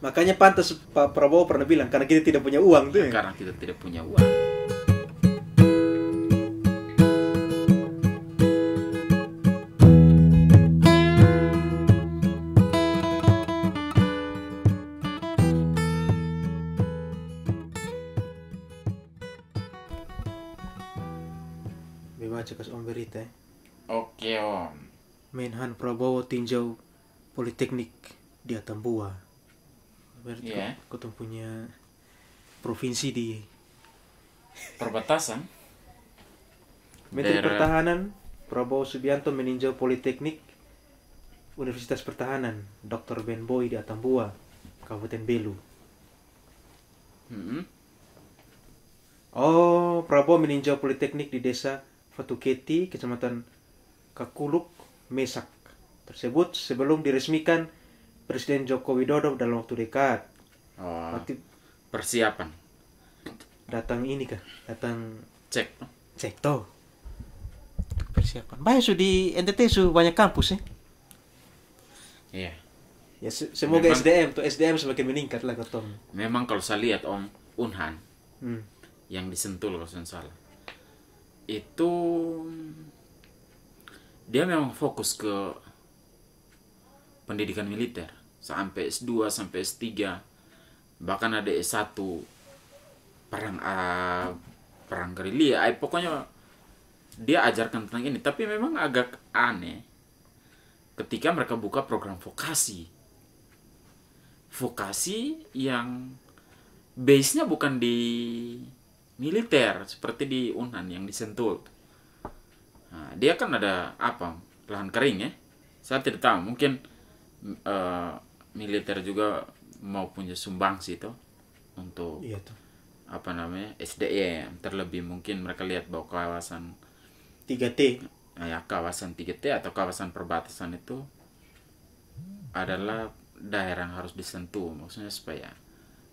Makanya pantas Pak Prabowo pernah bilang karena kita tidak punya uang tuh. Karena kita tidak punya uang. Baca kas om berita. Oke om. Menhan Prabowo tinjau Politeknik di Atambua. Berarti kau punya provinsi di perbatasan. Menteri Pertahanan Prabowo Subianto meninjau Politeknik Universitas Pertahanan Dr. Ben Boy di Atambua, Kabupaten Belu. Oh, Prabowo meninjau Politeknik di Desa Fatuketi, Kecamatan Kakuluk, Mesak tersebut sebelum diresmikan Presiden Joko Widodo dalam waktu dekat. Oh, persiapan. Datang ini kah? Datang cek toh. Persiapan. Banyak di NTT banyak kampus Iya. Ya semoga memang, SDM semakin meningkat lah Tom. Memang kalau saya lihat Om Unhan yang di Sentul kalau saya salah, itu dia memang fokus ke pendidikan militer sampai S2 sampai S3, bahkan ada S1 perang gerilya. Pokoknya dia ajarkan tentang ini. Tapi memang agak aneh ketika mereka buka program vokasi yang base-nya bukan di militer seperti di Unhan yang di Sentul. Nah, dia kan ada lahan kering ya. Saya tidak tahu, mungkin militer juga mau punya sumbangsi itu untuk SDM. Terlebih mungkin mereka lihat bahwa kawasan 3T, kawasan 3T atau kawasan perbatasan itu adalah daerah yang harus disentuh. Maksudnya supaya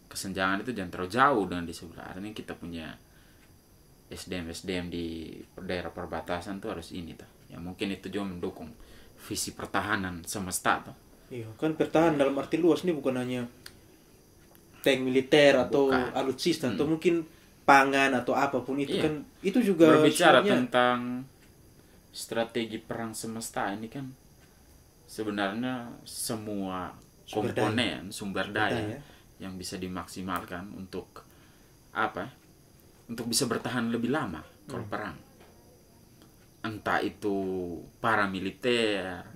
kesenjangan itu jangan terlalu jauh dengan di sebelah. Artinya kita punya SDM di daerah perbatasan tuh harus ini tuh. Ya mungkin itu juga mendukung visi pertahanan semesta tuh. Iya, kan pertahanan dalam arti luas nih bukan hanya tank militer atau alutsista atau mungkin pangan atau apapun itu kan itu juga berbicara tentang strategi perang semesta ini kan sebenarnya semua komponen sumber daya yang bisa dimaksimalkan untuk untuk bisa bertahan lebih lama kalau perang. Entah itu paramiliter,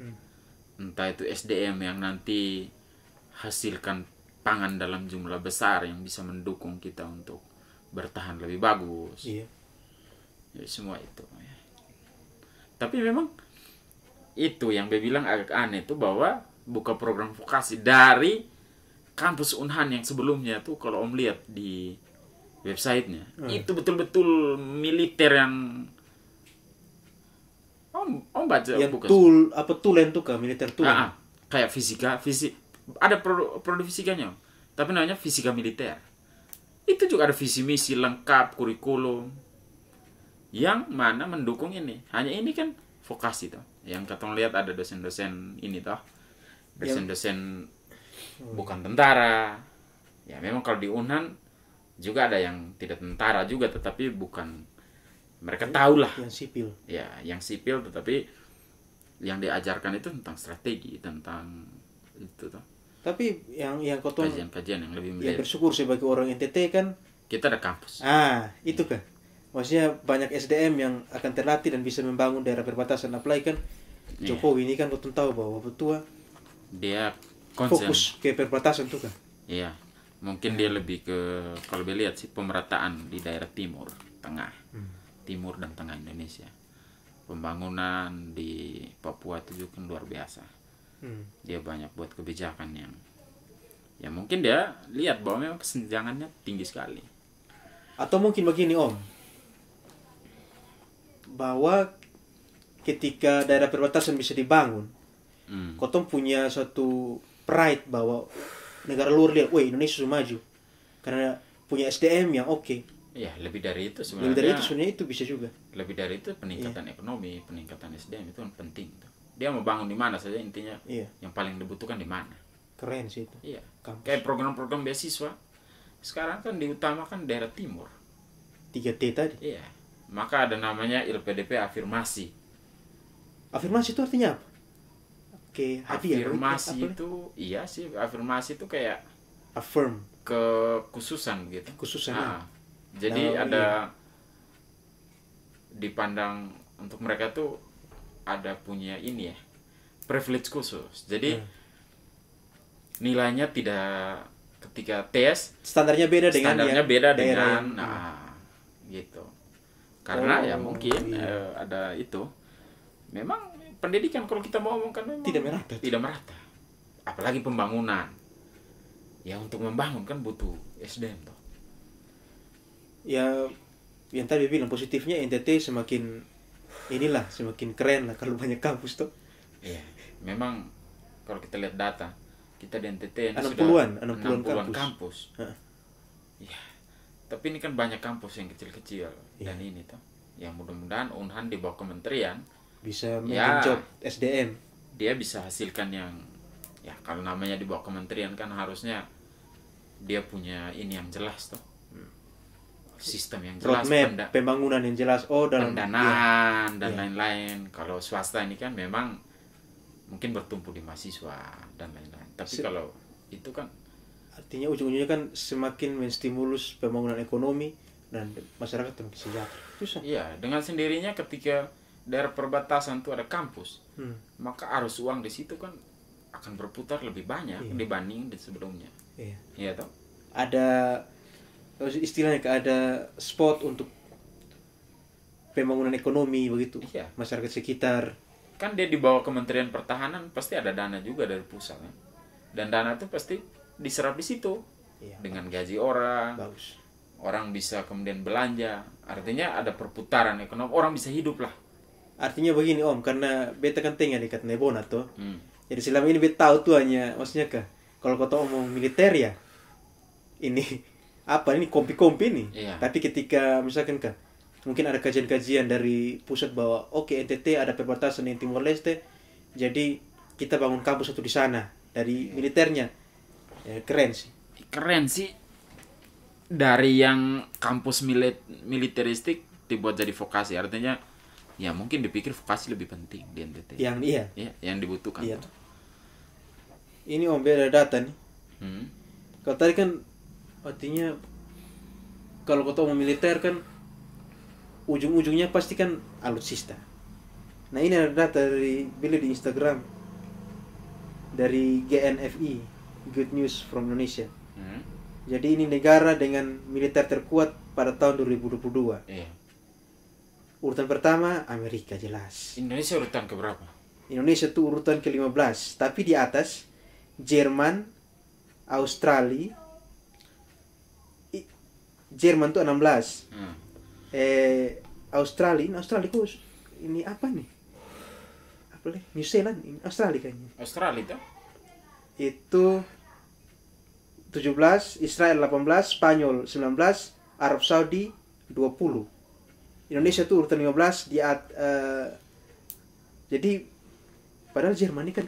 entah itu SDM yang nanti hasilkan pangan dalam jumlah besar yang bisa mendukung kita untuk bertahan lebih bagus. Iya. Ya, semua itu. Tapi memang itu yang saya bilang agak aneh tuh bahwa buka program vokasi dari kampus Unhan yang sebelumnya tuh kalau Om lihat di websitenya itu betul-betul militer yang Om baca yang bukan tulen tuh kah militer tulen. Kayak fisik ada produk fisikanya tapi namanya fisika militer. Itu juga ada visi misi lengkap, kurikulum yang mana mendukung ini. Hanya ini kan vokasi toh. Yang kita lihat ada dosen-dosen ini toh. Dosen-dosen bukan tentara. Ya memang kalau di Unhan juga ada yang tidak tentara juga tetapi bukan, mereka tahu lah yang sipil. Ya, yang sipil tetapi yang diajarkan itu tentang strategi, tentang itu toh. Tapi yang kotong kajian-kajian yang lebih ya bersyukur sebagai orang NTT kan kita ada kampus. Itu kan. Maksudnya banyak SDM yang akan terlatih dan bisa membangun daerah perbatasan. Apalagi kan Jokowi ini kan kotong tahu bahwa Petua dia fokus ke perbatasan tuh kan. Iya. Mungkin dia lebih ke kalau lihat sih pemerataan di daerah timur, tengah. Timur dan tengah Indonesia. Pembangunan di Papua itu juga luar biasa. Dia banyak buat kebijakan yang ya mungkin dia lihat bahwa memang kesenjangannya tinggi sekali. Atau mungkin begini Om, bahwa ketika daerah perbatasan bisa dibangun, kotong punya suatu pride bahwa negara luar lihat, wah Indonesia sudah maju karena punya SDM yang oke. Ya, lebih dari itu sebenarnya. Lebih dari itu sebenarnya itu bisa juga. Lebih dari itu peningkatan ekonomi, peningkatan SDM itu kan penting. Dia mau bangun di mana saja intinya. Yang paling dibutuhkan di mana. Keren sih itu. Iya. Kampus. Kayak program-program beasiswa sekarang kan diutamakan daerah timur. 3T tadi. Iya. Maka ada namanya LPDP afirmasi. Afirmasi itu artinya apa? Oke, hadiah. Afirmasi itu iya sih, afirmasi itu kayak affirm, kekhususan gitu. khususan. Jadi Nah, ada dipandang untuk mereka tuh ada punya ini ya, privilege khusus. Jadi nilainya tidak ketika tes Standarnya beda dengan standarnya yang beda daerah dengan yang- gitu. Karena ya Oh, mungkin iya. ada itu. Memang pendidikan kalau kita mau ngomong kan memang Tidak merata. Tidak merata. Apalagi pembangunan. Ya untuk membangun kan butuh SDM toh. Ya, yang tadi bilang positifnya NTT semakin semakin keren lah kalau banyak kampus tuh. Iya. Memang kalau kita lihat data, kita di NTT ini 60-an sudah 60-an kampus. kampus. Hah. Iya. Tapi ini kan banyak kampus yang kecil-kecil dan Iya. ini toh. Yang mudah-mudahan Unhan di bawah kementerian Bisa Ya. mengenjot SDM. dia bisa hasilkan yang ya kalau namanya di bawah kementerian kan harusnya dia punya ini yang jelas toh. Sistem yang jelas, Roadmap, pembangunan yang jelas. Oh, dalam pendanaan dan Iya. lain-lain. Kalau swasta ini kan memang mungkin bertumpu di mahasiswa dan lain-lain. Tapi kalau itu kan artinya ujung-ujungnya kan semakin menstimulus pembangunan ekonomi dan masyarakat semakin sejahtera. Susah. iya, dengan sendirinya ketika daerah perbatasan itu ada kampus, maka arus uang di situ kan akan berputar lebih banyak Iya. dibanding di sebelumnya. Iya. Iya toh? Ada istilahnya ada spot untuk pembangunan ekonomi begitu. Iya. Masyarakat sekitar. Kan dia di bawah Kementerian Pertahanan pasti ada dana juga dari pusat kan? Dan dana itu pasti diserap di situ. Iya. Dengan gaji orang, Bagus. orang bisa kemudian belanja. Artinya ada perputaran ekonomi, orang bisa hidup lah. Artinya begini Om, karena beta kan tinggal dekat Nebona tuh. Hmm. Jadi selama ini beta tahu tuh hanya maksudnya kah kalau kau omong militer ya ini apa ini kompi-kompi nih. Iya. Tapi ketika misalkan kah mungkin ada kajian-kajian dari pusat bahwa oke NTT ada perbatasan di Timor Leste, jadi kita bangun kampus satu di sana dari militernya. Ya, keren sih. Keren sih. Dari yang kampus militeristik dibuat jadi vokasi. Artinya ya mungkin dipikir vokasi lebih penting di NTT. Yang iya. Iya, yang dibutuhkan. Iya. Ini Om beda data nih. Hmm. Kalau tadi kan artinya kalau kau mau militer kan ujung-ujungnya pasti kan alutsista. Nah ini ada data dari beli di Instagram dari GNFI, Good News from Indonesia. Hmm. Jadi ini negara dengan militer terkuat pada tahun 2022. Iya. Urutan pertama Amerika jelas. Indonesia urutan keberapa? Indonesia tuh urutan ke-15, tapi di atas Jerman, Australia. Jerman tuh 16. Hmm. Australia kok ini apa nih? Apa nih? New Zealand, ini Australia kayaknya. Australia itu? Itu 17, Israel 18, Spanyol 19, Arab Saudi 20. Indonesia tuh urutan 15 jadi padahal Jerman ini kan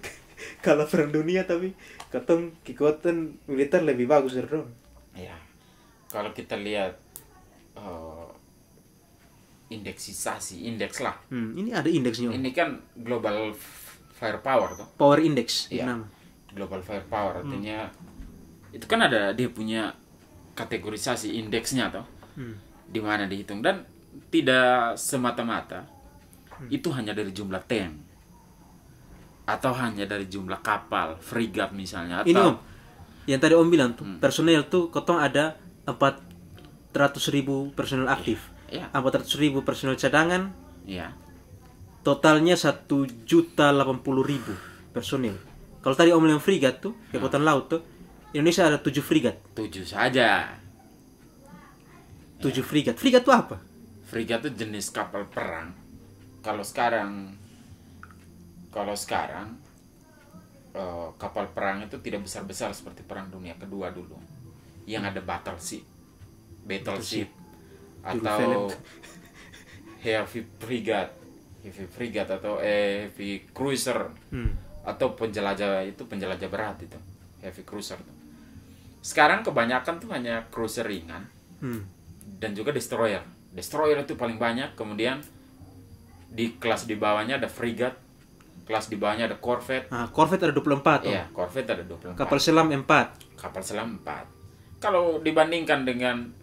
kalau perang dunia tapi ketemu kekuatan militer lebih bagus dari dong. Ya, kalau kita lihat indeks lah. Ini ada indeksnya. Ini kan global firepower tuh. Power index Iya. nama. Global firepower artinya itu kan ada dia punya kategorisasi indeksnya tuh. Di mana dihitung dan tidak semata-mata itu hanya dari jumlah tank atau hanya dari jumlah kapal, frigat misalnya atau Ini Om, yang tadi Om bilang tuh, personel tuh kotong ada 400.000 personel aktif. Iya. 400.000 personel cadangan, ya. totalnya 1.080.000 personel. Kalau tadi Om bilang frigat tuh, kekuatan laut tuh, Indonesia ada 7 frigat. 7 saja. 7 frigat. Frigat tuh apa? Frigat itu jenis kapal perang. Kalau sekarang kapal perang itu tidak besar-besar seperti perang dunia kedua dulu. Yang ada battleship atau heavy frigate atau heavy cruiser atau penjelajah berat itu. heavy cruiser tuh. Sekarang kebanyakan tuh hanya cruiser ringan dan juga destroyer. Destroyer itu paling banyak. Kemudian di kelas di bawahnya ada frigate, kelas di bawahnya ada corvette. Corvette ada 24. Iya, corvette ada 24. Kapal selam 4. Kapal selam 4. Kalau dibandingkan dengan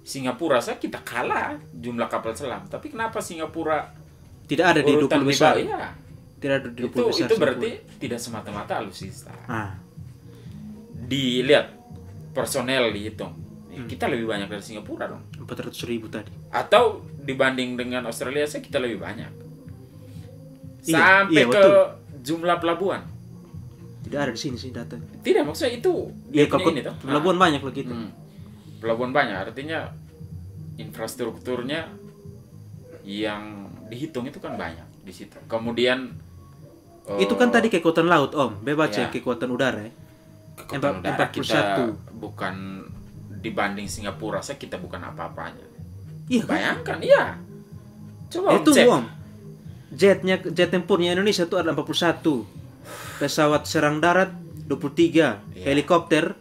Singapura, kita kalah jumlah kapal selam. Tapi kenapa Singapura tidak ada di 20 besar? Iya. Tidak ada di 20 besar. Itu berarti tidak semata-mata alutsista. Ah. Dilihat personel dihitung. Kita lebih banyak dari Singapura dong. 400.000 tadi. Atau dibanding dengan Australia kita lebih banyak. Iya, Sampai ke betul. jumlah pelabuhan. Tidak ada di sini sih data. Tidak, maksudnya itu Iya, dia punya ini toh. pelabuhan banyak loh kita. Pelabuhan banyak, artinya infrastrukturnya yang dihitung itu kan banyak di situ. Kemudian itu kan tadi kekuatan laut, Om. Bebas ya. kekuatan udara ya. Kekuatan udara kita bukan dibanding Singapura, kita bukan apa-apanya. Iya. Bayangkan, iya. Coba itu cek. Om. Jet tempurnya Indonesia itu ada 41. Pesawat serang darat 23. Iya. Helikopter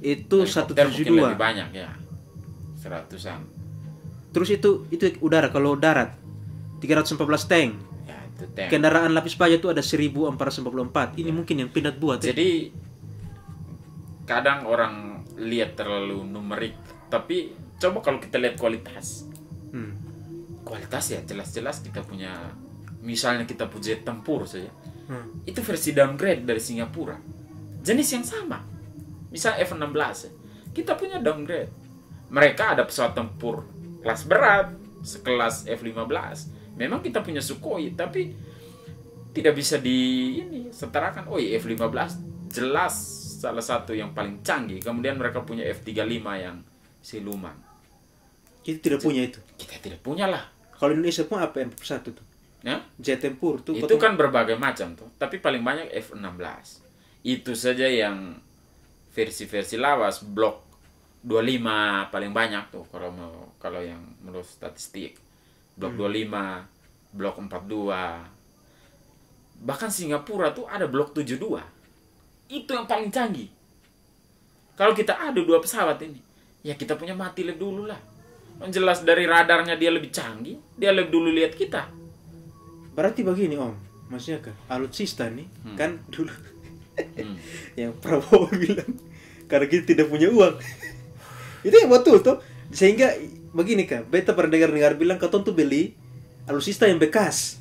itu Helikopter 172. mungkin lebih banyak ya. 100-an. Terus itu udara. Kalau darat 314 tank. Ya, itu tank. Kendaraan lapis baja itu ada 1444. Ini mungkin yang Pindad buat. Jadi kadang orang lihat terlalu numerik, tapi coba kalau kita lihat kualitas. Kualitas ya jelas-jelas kita punya, misalnya kita punya jet tempur saja. Itu versi downgrade dari Singapura. Jenis yang sama. Misal F-16 kita punya downgrade. Mereka ada pesawat tempur kelas berat sekelas F-15. Memang kita punya Sukhoi, tapi tidak bisa setarakan. F-15 jelas salah satu yang paling canggih. Kemudian mereka punya F-35 yang siluman. Kita tidak punya itu. Kita tidak punya lah. Kalau Indonesia pun apa M41 tuh? Ya? Jet tempur tuh. Itu kan berbagai macam tuh. Tapi paling banyak F-16. Itu saja yang versi-versi lawas. Blok 25 paling banyak tuh kalau yang menurut statistik. Blok 25, Blok 42. Bahkan Singapura tuh ada Blok 72. Itu yang paling canggih. Kalau kita adu dua pesawat ini, ya kita punya mati lebih dulu lah. Jelas dari radarnya dia lebih canggih, dia lebih dulu lihat kita. Berarti begini Om, maksudnya kan alutsista nih kan dulu yang Prabowo bilang karena kita tidak punya uang. Itu yang betul tuh. Sehingga begini kan, beta pernah dengar bilang kau tuh beli alutsista yang bekas.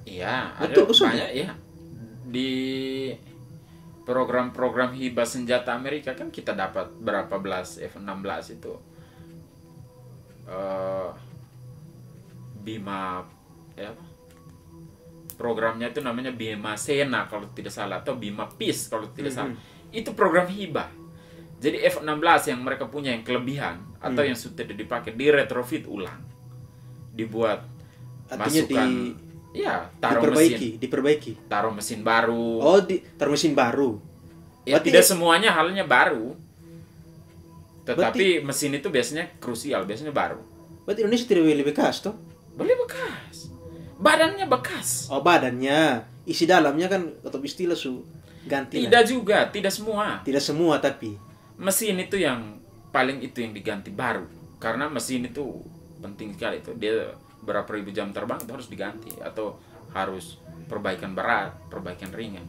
Iya, betul, ada banyak ya. Di program-program hibah senjata Amerika kan kita dapat berapa belas F-16 itu. Bima programnya itu namanya Bima Sena kalau tidak salah, atau Bima Peace kalau tidak salah. Itu program hibah. Jadi F-16 yang mereka punya yang kelebihan atau yang sudah dipakai di retrofit ulang, dibuat, artinya taruh diperbaiki, taruh mesin baru. Taruh mesin baru. Ya, tidak semuanya halnya baru. Tetapi mesin itu biasanya krusial, biasanya baru. Berarti Indonesia tidak boleh bekas toh? Boleh bekas. Badannya bekas. Oh, badannya. Isi dalamnya kan atau istilah ganti. Tidak juga, tidak semua. Tidak semua tapi mesin itu yang paling itu yang diganti baru. Karena mesin itu penting sekali itu. Dia berapa ribu jam terbang itu harus diganti atau harus perbaikan berat, perbaikan ringan.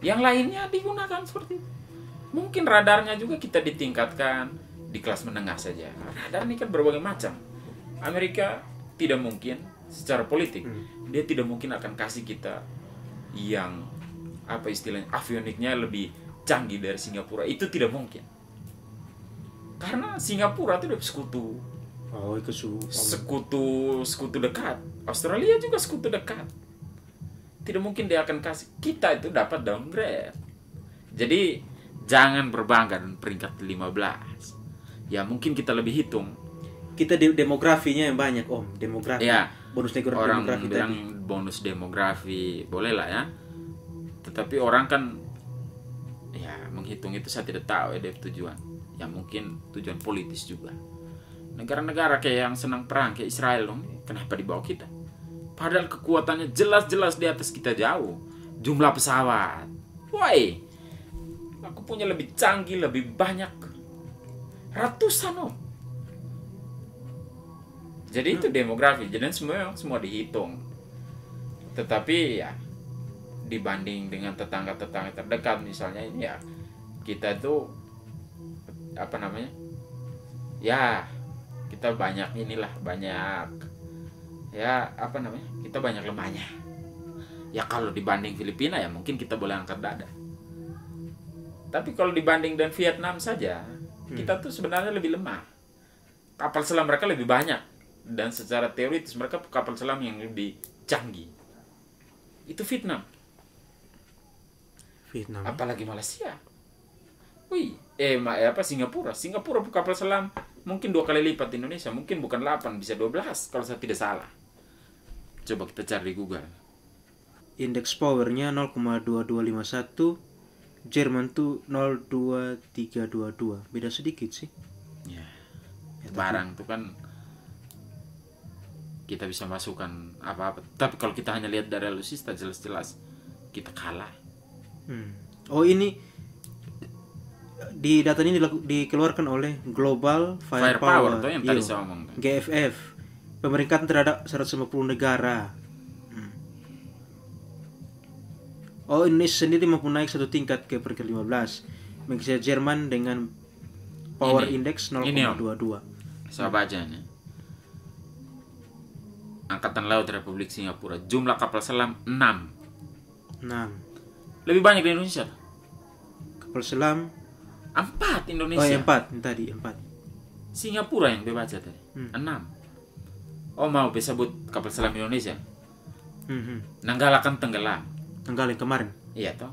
Yang lainnya digunakan seperti itu. Mungkin radarnya juga kita ditingkatkan di kelas menengah saja. Radar ini kan berbagai macam. Amerika tidak mungkin secara politik, dia tidak mungkin akan kasih kita yang apa istilahnya avioniknya lebih canggih dari Singapura. Itu tidak mungkin. Karena Singapura itu udah sekutu. Oh, itu sekutu dekat. Australia juga sekutu dekat. Tidak mungkin dia akan kasih. Kita itu dapat downgrade. Jadi jangan berbangga dengan peringkat 15. Ya mungkin kita lebih hitung. Kita demografinya yang banyak Om. Demografi. Ya, bonus orang demografi bilang tadi. Bonus demografi boleh lah ya. Tetapi orang kan ya menghitung itu saya tidak tahu ya tujuan. Ya mungkin tujuan politis juga. Negara-negara kayak yang senang perang kayak Israel dong, kenapa di bawah kita? Padahal kekuatannya jelas-jelas di atas kita jauh. Jumlah pesawat, woi, Aku punya lebih canggih, lebih banyak. Ratusan om. Jadi itu demografi. Jadi semua dihitung. Tetapi ya dibanding dengan tetangga-tetangga terdekat misalnya ini ya, kita tuh apa namanya? Ya, kita banyak inilah, banyak ya apa namanya? Kita banyak lemahnya. Ya kalau dibanding Filipina ya mungkin kita boleh angkat dada. Tapi kalau dibanding dengan Vietnam saja, kita tuh sebenarnya lebih lemah. Kapal selam mereka lebih banyak. Dan secara teoritis mereka kapal selam yang lebih canggih. Itu Vietnam. Apalagi Malaysia. Wih, Singapura. Singapura kapal selam mungkin 2 kali lipat Indonesia. Mungkin bukan 8, bisa 12 kalau saya tidak salah. Coba kita cari di Google. Indeks powernya 0,2251. Jerman tuh 0,2322. Beda sedikit sih. Ya barang tuh kan kita bisa masukkan apa-apa. Tapi kalau kita hanya lihat dari alutsista jelas-jelas kita kalah. Oh ini di data ini dikeluarkan oleh Global Firepower tuh yang tadi saya omong. GFF. Pemeringkatan terhadap 150 negara. Oh, Indonesia sendiri mampu naik 1 tingkat ke peringkat 15. Mengejar Jerman dengan power index 0,22. Saya baca nih. Angkatan Laut Republik Singapura, jumlah kapal selam 6. Lebih banyak dari Indonesia. Kapal selam 4 Indonesia. Oh, 4 tadi, 4. Singapura yang baca tadi. 6. Oh, mau sebut kapal selam Indonesia? Nanggala kan tenggelam. Nanggala yang kemarin. Iya toh.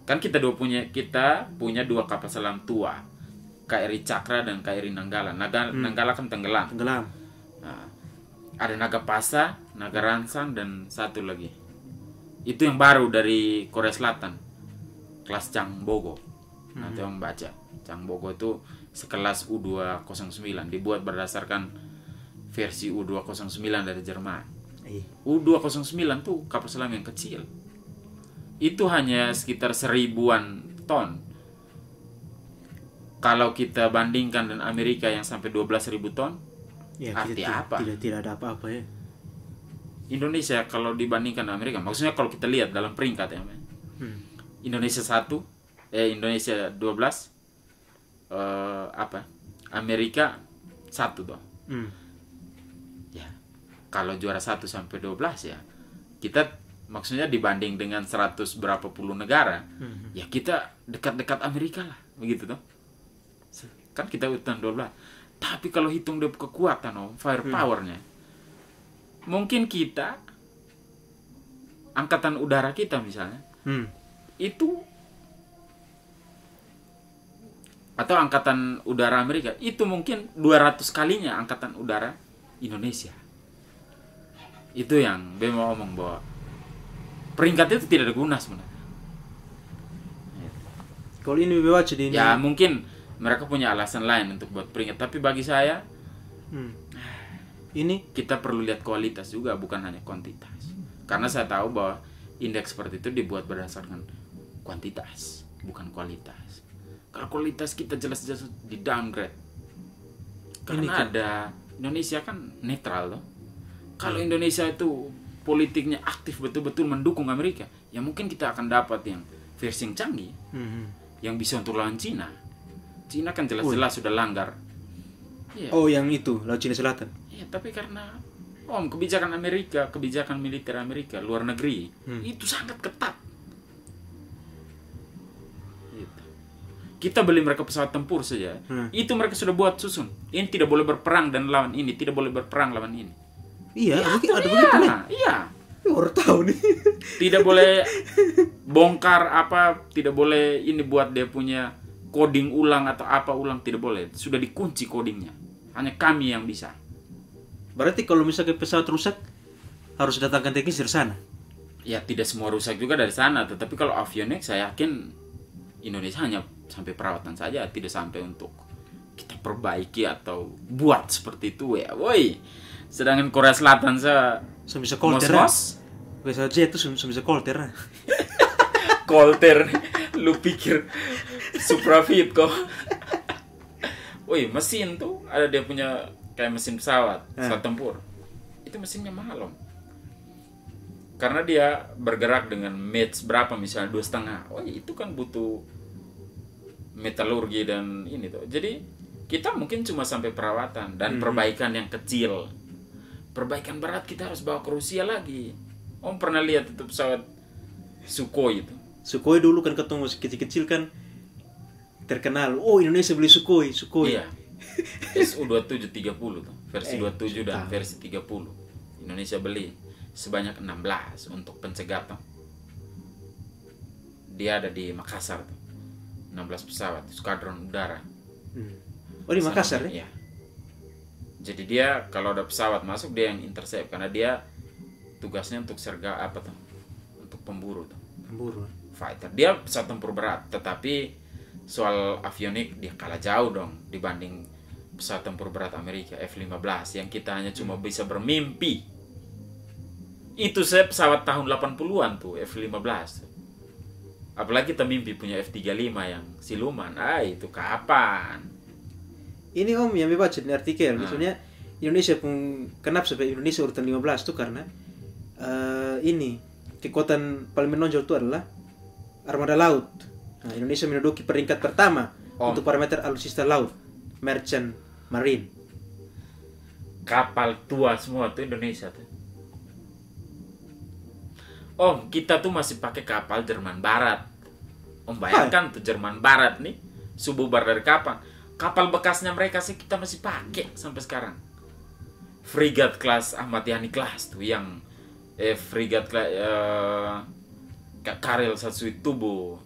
Kan kita punya 2 kapal selam tua. KRI Cakra dan KRI Nanggala. Nanggala kan tenggelam. Nah, ada Nagapasa, Nagaransang dan satu lagi. Itu yang baru dari Korea Selatan. Kelas Changbogo. Nanti orang baca. Changbogo itu sekelas U209, dibuat berdasarkan versi U209 dari Jerman. U209 tuh kapal selam yang kecil. Itu hanya sekitar 1000-an ton. Kalau kita bandingkan dengan Amerika yang sampai 12.000 ton, ya, arti apa? Tidak ada apa-apa ya. Indonesia kalau dibandingkan Amerika, maksudnya kalau kita lihat dalam peringkat ya, Indonesia 1, Indonesia 12, Amerika 1 toh. Ya, kalau juara 1 sampai 12 ya, kita maksudnya dibanding dengan 100 berapa puluh negara, ya kita dekat-dekat Amerika lah, begitu toh. Kan kita urutan 12. Tapi kalau hitung dia kekuatan, firepowernya, mungkin kita, angkatan udara kita misalnya, itu, atau angkatan udara Amerika, itu mungkin 200 kalinya angkatan udara Indonesia. Itu yang Bemo omong bahwa peringkat itu tidak ada guna sebenarnya. Kalau ini baca di ini. Ya mungkin mereka punya alasan lain untuk buat peringkat. Tapi bagi saya, ini kita perlu lihat kualitas juga, bukan hanya kuantitas. Karena saya tahu bahwa indeks seperti itu dibuat berdasarkan kuantitas, bukan kualitas. Kalau kualitas kita jelas-jelas di downgrade. Karena ada Indonesia kan netral loh. Kalau Indonesia itu politiknya aktif betul-betul mendukung Amerika, ya mungkin kita akan dapat yang versi yang canggih, yang bisa untuk lawan Cina. Cina kan jelas-jelas sudah langgar. Ya. Oh, yang itu Laut Cina Selatan. Ya, tapi karena kebijakan Amerika, kebijakan militer Amerika luar negeri itu sangat ketat. Gitu. Kita beli mereka pesawat tempur saja, itu mereka sudah buat susun. Ini tidak boleh berperang dan lawan ini, tidak boleh berperang lawan ini. Iya, ada begitu nih. Iya. Baru tahu nih. Tidak boleh bongkar apa, tidak boleh ini buat dia punya coding ulang atau apa ulang, tidak boleh. Sudah dikunci codingnya. Hanya kami yang bisa. Berarti kalau misalnya pesawat rusak harus datangkan teknis dari sana. Ya tidak semua rusak juga dari sana, tetapi kalau avionics saya yakin Indonesia hanya sampai perawatan saja, tidak sampai untuk kita perbaiki atau buat seperti itu ya, woi. Sedangkan Korea Selatan bisa kolter. Pesawat jet itu bisa kolter. Kolter, lu pikir Supravit kok. Wih, mesin tuh ada dia punya kayak mesin pesawat tempur. Itu mesinnya mahal, Om. Karena dia bergerak dengan Mach berapa misalnya 2,5. Oh, itu kan butuh metalurgi dan ini tuh. Jadi kita mungkin cuma sampai perawatan dan perbaikan yang kecil. Perbaikan berat kita harus bawa ke Rusia lagi. Om pernah lihat itu pesawat Sukhoi itu? Sukhoi dulu kan ketemu masih kecil-kecil kan terkenal. Oh, Indonesia beli Sukhoi. Iya. Su-27 30 tuh. Versi 27 dan versi 30. Indonesia beli sebanyak 16 untuk pencegapan. Dia ada di Makassar tuh. 16 pesawat skadron udara. Oh, di Makassar ya? Iya. Jadi dia kalau ada pesawat masuk dia yang intercept karena dia tugasnya untuk untuk pemburu tuh. Pemburu. Fighter. Dia pesawat tempur berat, tetapi soal avionik dia kalah jauh dong dibanding pesawat tempur berat Amerika F-15 yang kita hanya cuma bisa bermimpi. Itu saya pesawat tahun 80-an tuh F-15. Apalagi kita mimpi punya F-35 yang siluman. Itu kapan? Ini Om yang baca di artikel, misalnya Indonesia pun kenapa sampai Indonesia urutan 15 tuh karena ini kekuatan paling menonjol itu adalah armada laut. Nah, Indonesia menduduki peringkat pertama untuk parameter alutsista laut, merchant marine. Kapal tua semua tuh Indonesia tuh. Om, kita tuh masih pakai kapal Jerman Barat. Om bayangkan tuh Jerman Barat nih sububar dari kapan? Kapal bekasnya mereka sih kita masih pakai sampai sekarang. Frigate kelas Ahmad Yani kelas tuh yang frigate kelas Karel Satsui Tubo.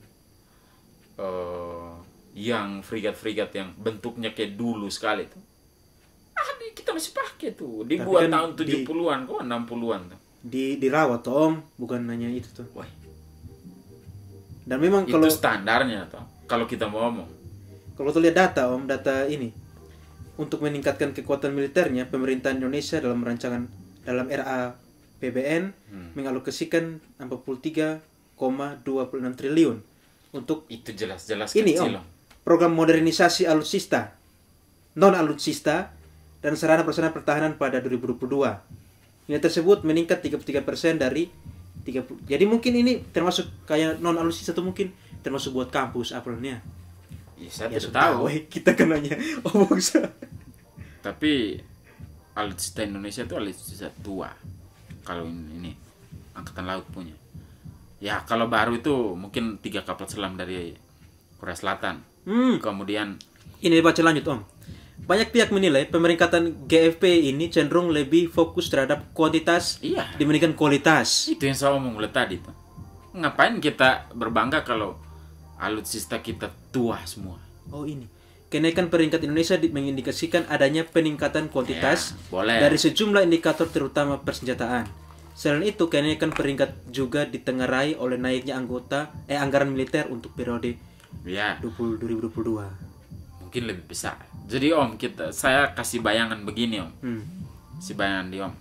Yang frigate yang bentuknya kayak dulu sekali tuh. Kita masih pakai tuh. Dibuat kan tahun 70-an kok 60-an tuh. Dirawat tuh Om, bukan hanya itu tuh. Wah. Dan memang itu kalau standarnya tuh kalau kita mau ngomong. Kalau tuh lihat data Om, data ini untuk meningkatkan kekuatan militernya, pemerintahan Indonesia dalam rancangan dalam RAPBN mengalokasikan 43,26 triliun untuk itu jelas-jelas ini kecil, Om. Program modernisasi alutsista, non alutsista dan sarana prasarana pertahanan pada 2022. Nilai tersebut meningkat 33% dari 30. Jadi mungkin ini termasuk kayak non alutsista itu mungkin termasuk buat kampus apalnya. Ya, saya tidak tahu. Kita kan nanya bangsa. Tapi alutsista Indonesia itu alutsista tua. Kalau ini angkatan laut punya. Ya kalau baru itu mungkin 3 kapal selam dari Korea Selatan. Kemudian ini baca lanjut Om. Banyak pihak menilai pemeringkatan GFP ini cenderung lebih fokus terhadap kuantitas dibandingkan kualitas. Itu yang saya omong tadi tuh. Ngapain kita berbangga kalau alutsista kita tua semua? Oh ini. Kenaikan peringkat Indonesia mengindikasikan adanya peningkatan kuantitas dari sejumlah indikator terutama persenjataan. Selain itu, kenaikan peringkat juga ditengarai oleh naiknya anggaran militer untuk periode 2022. Mungkin lebih besar. Jadi Om, saya kasih bayangan begini Om. Si bayangan di Om.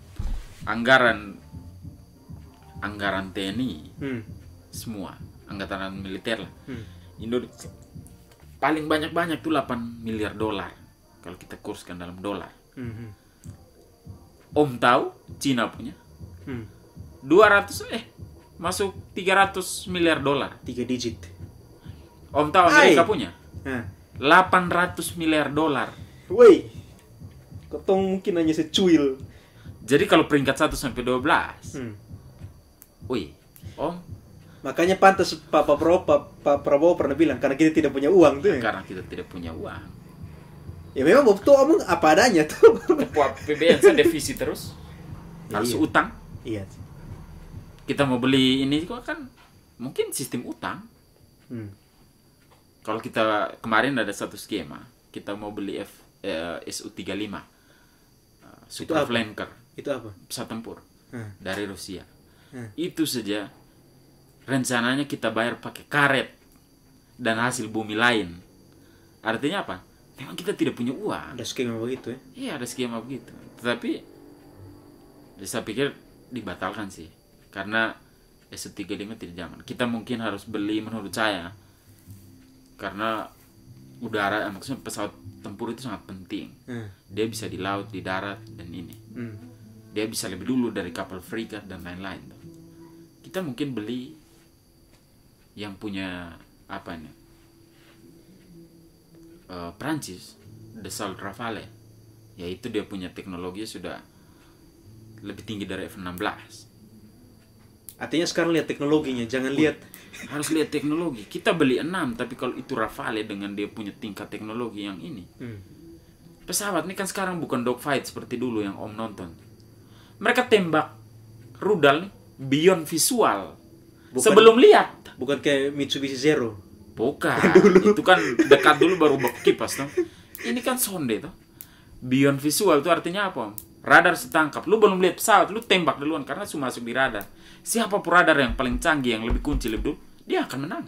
Anggaran TNI semua, angkatan militer lah. Indonesia paling banyak tuh 8 miliar dolar kalau kita kurskan dalam dolar. Om tahu Cina punya 200 masuk 300 miliar dolar. 3 digit. Om tahu Amerika punya 800 miliar dolar. Woi, ketong mungkin hanya secuil. Jadi kalau peringkat 1 sampai 12. Woi, Om. Makanya pantas Pak Prabowo pernah bilang karena kita tidak punya uang tuh. Karena kita tidak punya uang. Ya memang betul omong apa adanya tuh. PBN saya defisit terus. Harus utang. Iya. Kita mau beli ini kok kan mungkin sistem utang. Kalau kita kemarin ada satu skema, kita mau beli Su-35 Super Flanker. Itu apa? Pesawat tempur dari Rusia. Itu saja rencananya kita bayar pakai karet dan hasil bumi lain. Artinya apa? Memang kita tidak punya uang. Ada skema begitu ya? Iya, ada skema begitu. Tetapi saya pikir dibatalkan sih. Karena Su-35 tidak zaman. Kita mungkin harus beli menurut saya karena udara, maksudnya pesawat tempur itu sangat penting. Dia bisa di laut, di darat, dan ini. Dia bisa lebih dulu dari kapal frigat dan lain-lain. Kita mungkin beli yang punya apa ini? Prancis, Dassault Rafale. Yaitu dia punya teknologi sudah lebih tinggi dari F-16. Artinya sekarang lihat teknologinya, jangan lihat. Harus lihat teknologi. Kita beli 6, tapi kalau itu Rafale dengan dia punya tingkat teknologi yang ini. Pesawat ini kan sekarang bukan dogfight seperti dulu yang Om nonton. Mereka tembak rudal nih beyond visual. Sebelum lihat. Bukan kayak Mitsubishi Zero. Bukan. Itu kan dekat dulu baru kipas tuh. Ini kan sonde tuh. Beyond visual itu artinya apa? Radar setangkap. Lu belum lihat pesawat, lu tembak duluan karena sudah masuk di radar. Siapapun radar yang paling canggih, yang lebih kunci lebih dulu, dia akan menang.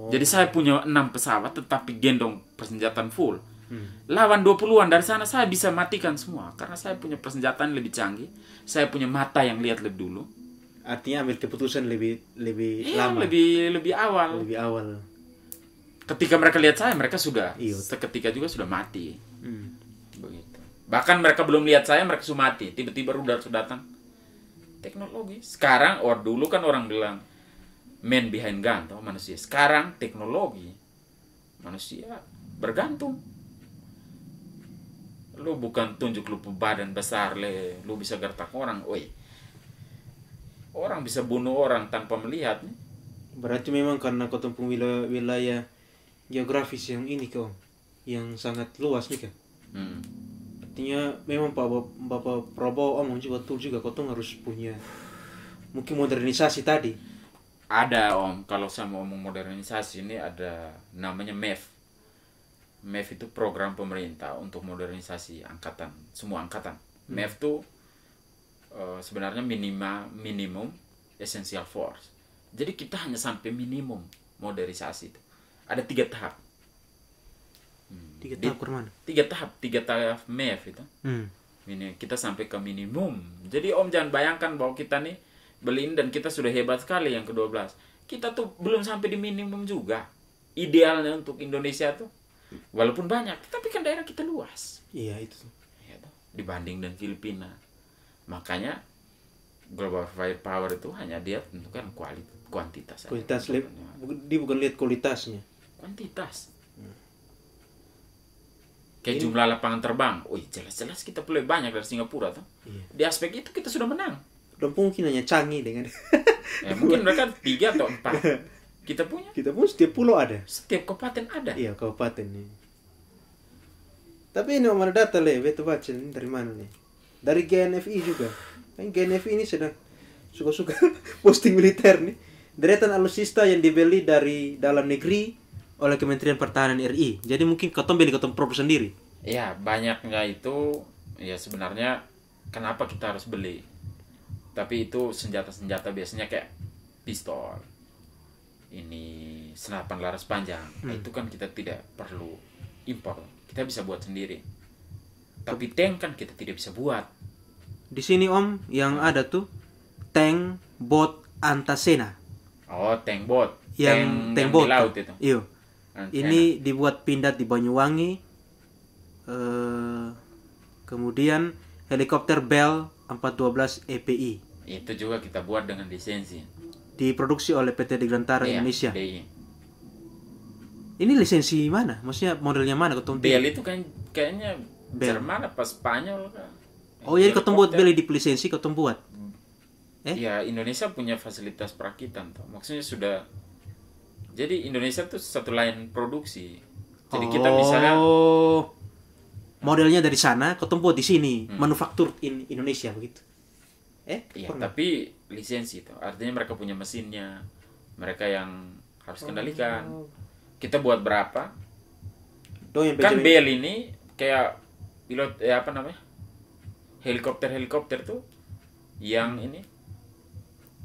Jadi saya punya 6 pesawat tetapi gendong persenjataan full. Lawan 20-an dari sana saya bisa matikan semua karena saya punya persenjataan lebih canggih. Saya punya mata yang lihat lebih dulu. Artinya ambil keputusan lebih lama. Lebih awal. Lebih awal. Ketika mereka lihat saya, mereka sudah seketika juga sudah mati. Begitu. Bahkan mereka belum lihat saya, mereka sudah mati. Tiba-tiba rudal sudah datang. Teknologi. Sekarang, dulu kan orang bilang man behind gun, manusia. Sekarang teknologi. Manusia bergantung. Lu bukan tunjuk lu badan besar, lu bisa gertak orang. Orang bisa bunuh orang tanpa melihat nih. Berarti memang karena kau tempuh wilayah geografis yang ini kau, yang sangat luas nih kan. Artinya memang Bapak Prabowo omong juga betul juga, kau tuh harus punya mungkin modernisasi tadi. Ada Om, kalau saya mau ngomong modernisasi ini ada namanya MEF. MEF itu program pemerintah untuk modernisasi angkatan, semua angkatan. MEF itu sebenarnya minimum essential force. Jadi kita hanya sampai minimum modernisasi itu. Ada 3 tahap. 3 tahap ke mana? 3 tahap MEF itu. Ini kita sampai ke minimum. Jadi Om jangan bayangkan bahwa kita nih beliin dan kita sudah hebat sekali yang ke-12. Kita tuh belum sampai di minimum juga. Idealnya untuk Indonesia tuh walaupun banyak, tapi kan daerah kita luas. Iya itu. Dibanding dengan Filipina. Makanya global firepower itu hanya dia tentukan kuantitas. Kuantitas, dia bukan lihat kualitasnya. Kuantitas. Kayak jumlah lapangan terbang. Jelas-jelas kita lebih banyak dari Singapura tuh. Di aspek itu kita sudah menang. Dan mungkin hanya canggih dengan. Mungkin mereka 3 atau 4. Kita punya setiap pulau ada. Setiap kabupaten ada. Iya, kabupaten nih. Tapi ini mana data betul baca ini dari mana nih? Dari GNFI juga. Kan GNFI ini sedang suka-suka posting militer nih. Deretan alutsista yang dibeli dari dalam negeri oleh Kementerian Pertahanan RI. Jadi mungkin ketong beli ketong produk sendiri. Ya, banyaknya itu ya sebenarnya kenapa kita harus beli. Tapi itu senjata-senjata biasanya kayak pistol. Ini senapan laras panjang. Itu kan kita tidak perlu impor. Kita bisa buat sendiri. Tapi tank kan kita tidak bisa buat. Di sini Om yang ada tuh tank bot Antasena. Tank bot. Tank bot di laut itu. Iya. Ini dibuat pindad di Banyuwangi. Kemudian helikopter Bell 412 EPI. Itu juga kita buat dengan lisensi. Diproduksi oleh PT Dirgantara Indonesia. DI. Ini lisensi mana? Maksudnya modelnya mana? Bell itu kan kayaknya Jerman apa Spanyol kan? Jadi ketemu buat beli di lisensi ketemu buat. Ya Indonesia punya fasilitas perakitan tuh. Maksudnya sudah. Jadi Indonesia tuh satu line produksi. Jadi kita misalnya modelnya dari sana ketemu buat di sini, manufaktur in Indonesia begitu. Iya, tapi lisensi itu artinya mereka punya mesinnya, mereka yang harus kendalikan. Kita buat berapa? Kan Bell ini kayak pilot helikopter tuh yang ini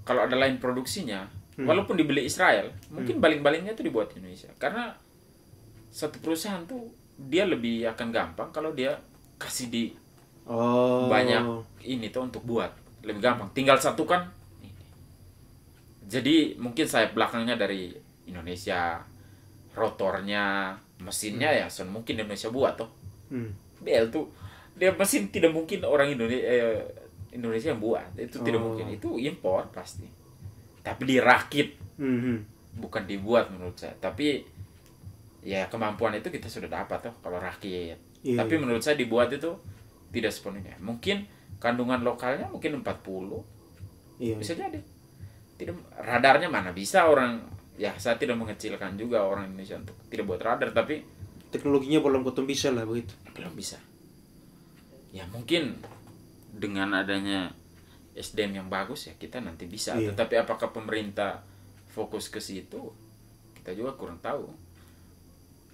kalau ada lain produksinya, walaupun dibeli Israel, mungkin baling-balingnya tuh dibuat di Indonesia. Karena satu perusahaan tuh dia lebih akan gampang kalau dia kasih di banyak ini tuh untuk buat. Lebih gampang, tinggal satukan. Jadi mungkin sayap belakangnya dari Indonesia rotornya, mesinnya ya mungkin Indonesia buat toh. BL tuh dia mesin tidak mungkin orang Indonesia yang buat, itu tidak mungkin, itu impor pasti. Tapi dirakit, bukan dibuat menurut saya. Tapi ya kemampuan itu kita sudah dapat toh kalau rakit. Tapi menurut saya dibuat itu tidak sepenuhnya. Mungkin kandungan lokalnya mungkin 40. Bisa jadi. Tidak, radarnya mana bisa orang, ya saya tidak mengecilkan juga orang Indonesia untuk tidak buat radar, tapi teknologinya belum ketemu bisa lah begitu. Belum bisa. Ya mungkin dengan adanya SDM yang bagus ya kita nanti bisa. Tetapi apakah pemerintah fokus ke situ? Kita juga kurang tahu.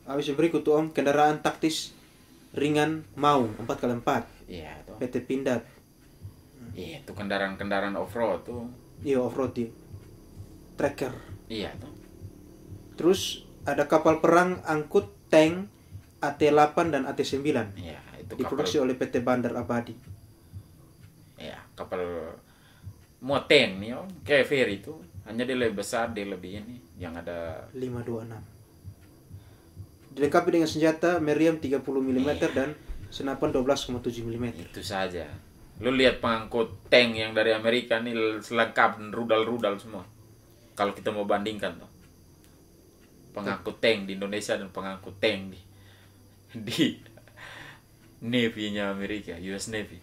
Habis berikut tuh Om, kendaraan taktis ringan Maung 4x4. Iya tuh. PT Pindad. Iya, itu kendaraan-kendaraan off-road tuh. Iya, off-road dia. Tracker. Iya tuh. Terus ada kapal perang angkut tank AT-8 dan AT-9. Iya, itu diproduksi oleh PT Bandar Abadi. Iya, kapal muatan nih Om, kayak ferry itu. Hanya dia lebih besar, dia lebih ini, yang ada 526. Dilengkapi dengan senjata meriam 30 mm dan senapan 12,7 mm. Itu saja. Lu lihat pengangkut tank yang dari Amerika nih selengkap rudal-rudal semua. Kalau kita mau bandingkan tuh. Pengangkut tank di Indonesia dan pengangkut tank di Navy-nya Amerika, US Navy.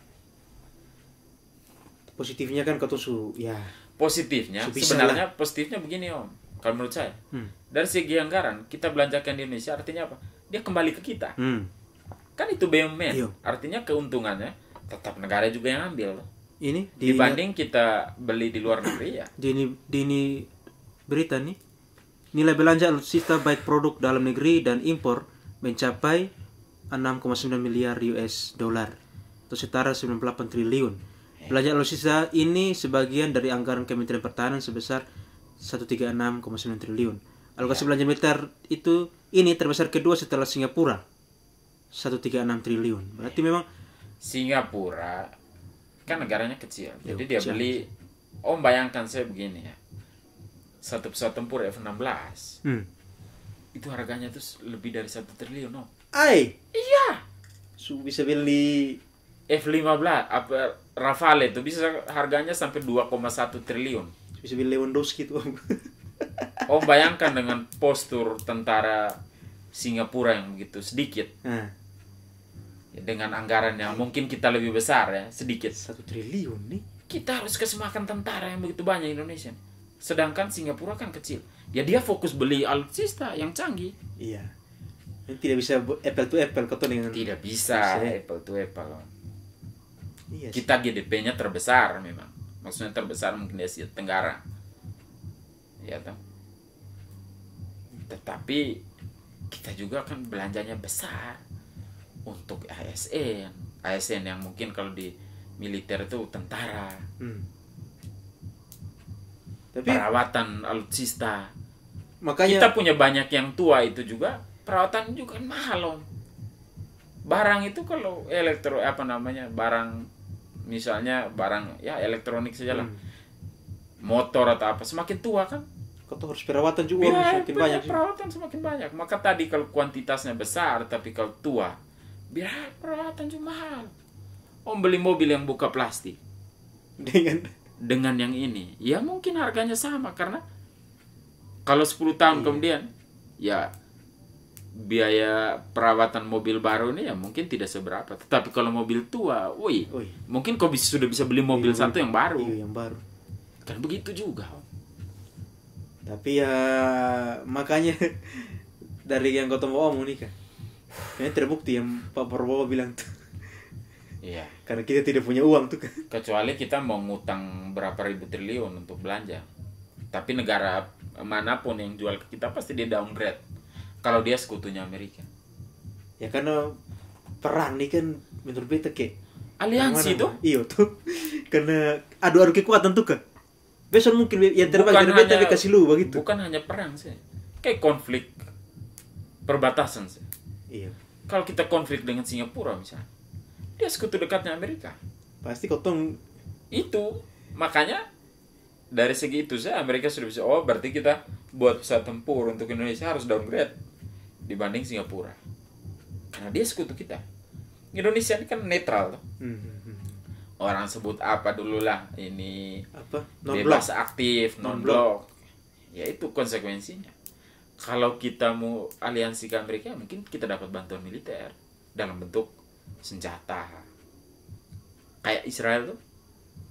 Positifnya kan kata ya. Positifnya sebenarnya positifnya begini Om. Kalau menurut saya. Dari segi anggaran kita belanjakan di Indonesia artinya apa? Dia kembali ke kita. Kan itu BUMN. Artinya keuntungannya tetap negara juga yang ambil. Ini dibanding kita beli di luar negeri ya. Di ini berita nih. Nilai belanja alutsista baik produk dalam negeri dan impor mencapai 6,9 miliar US dollar atau setara 98 triliun. Belanja alutsista ini sebagian dari anggaran Kementerian Pertahanan sebesar 136,9 triliun. Alokasi belanja militer ini terbesar kedua setelah Singapura 136 triliun. Berarti memang Singapura kan negaranya kecil. Jadi dia beli, Om bayangkan saya begini ya. Satu pesawat tempur F-16 itu harganya tuh lebih dari 1 triliun Om. Iya. Bisa beli F-15 apa Rafale itu bisa harganya sampai 2,1 triliun. Bisa beli Lewandowski tuh Om. Om bayangkan dengan postur tentara Singapura yang begitu sedikit. Dengan anggaran yang mungkin kita lebih besar ya, sedikit. 1 triliun nih. Kita harus kasih makan tentara yang begitu banyak Indonesia. Sedangkan Singapura kan kecil. Ya dia fokus beli alutsista yang canggih. Iya. Tidak bisa apple to apple kata dengan. Tidak bisa apple to apple. Iya, kita GDP-nya terbesar memang. Maksudnya terbesar mungkin di Asia Tenggara. Ya toh. Tetapi kita juga kan belanjanya besar untuk ASN yang mungkin kalau di militer itu tentara. Tapi perawatan alutsista. Makanya kita punya banyak yang tua itu juga perawatan juga kan mahal Om. Barang itu kalau barang misalnya barang ya elektronik saja lah. Motor atau apa semakin tua kan kau harus perawatan juga semakin banyak. Perawatan semakin banyak. Maka tadi kalau kuantitasnya besar tapi kalau tua biar perawatan juga mahal. Om beli mobil yang buka plastik dengan yang ini ya mungkin harganya sama karena kalau 10 tahun kemudian ya biaya perawatan mobil baru ini ya mungkin tidak seberapa. Tetapi kalau mobil tua mungkin kau sudah bisa beli mobil satu yang baru. Yang baru kan begitu juga. Tapi ya makanya dari yang kau omong nih kan ini terbukti yang Pak Prabowo bilang tuh. Iya. Karena kita tidak punya uang tuh kan. Kecuali kita mau ngutang berapa ribu triliun untuk belanja. Tapi negara manapun yang jual ke kita pasti dia downgrade. Kalau dia sekutunya Amerika. Ya karena perang nih kan menurut beta kayak aliansi tuh. Iya tuh. Karena adu-adu kekuatan tuh kan. Besok mungkin yang terbaik dari beta kasih lu begitu. Bukan hanya perang sih. Kayak konflik perbatasan sih. Iya. Kalau kita konflik dengan Singapura misalnya. Dia sekutu dekatnya Amerika. Pasti kotong itu. Makanya dari segi itu saya Amerika sudah bisa, oh berarti kita buat pesawat tempur untuk Indonesia harus downgrade dibanding Singapura. Karena dia sekutu kita. Indonesia ini kan netral tuh. Orang sebut apa dulu lah, ini Apa? bebas aktif, non-blok. Ya itu konsekuensinya. Kalau kita mau aliansi ke Amerika, mungkin kita dapat bantuan militer dalam bentuk senjata. Kayak Israel tuh,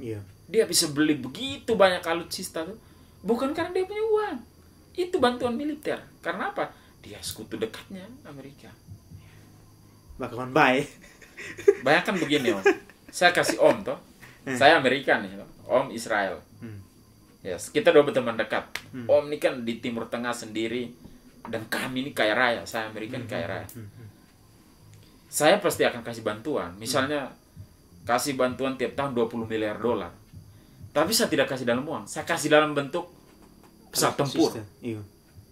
Iya. dia bisa beli begitu banyak alutsista tuh, bukan karena dia punya uang. Itu bantuan militer. Karena apa? Dia sekutu dekatnya Amerika. Bakalan baik. Bayangkan begini Om, saya kasih Om toh, saya Amerika nih, Om Israel. Yes, kita dua berteman dekat. Om ini kan di Timur Tengah sendiri, dan kami ini kaya raya. Saya Amerika ini kaya raya. Saya pasti akan kasih bantuan. Misalnya kasih bantuan tiap tahun 20 miliar dolar. Tapi saya tidak kasih dalam uang. Saya kasih dalam bentuk pesawat tempur. Iya.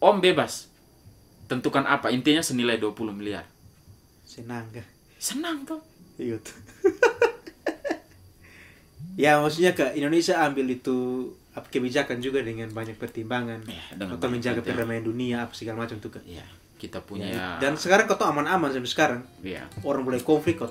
Om bebas. Tentukan apa? Intinya senilai 20 miliar. Senang kah? Senang tuh. Iya tuh. Ya maksudnya ke Indonesia ambil itu apa kebijakan juga dengan banyak pertimbangan untuk menjaga perdamaian dunia apa segala macam tuh kan. Iya, kita punya ya, dan sekarang kau aman-aman sampai sekarang. Iya. Orang mulai konflik kau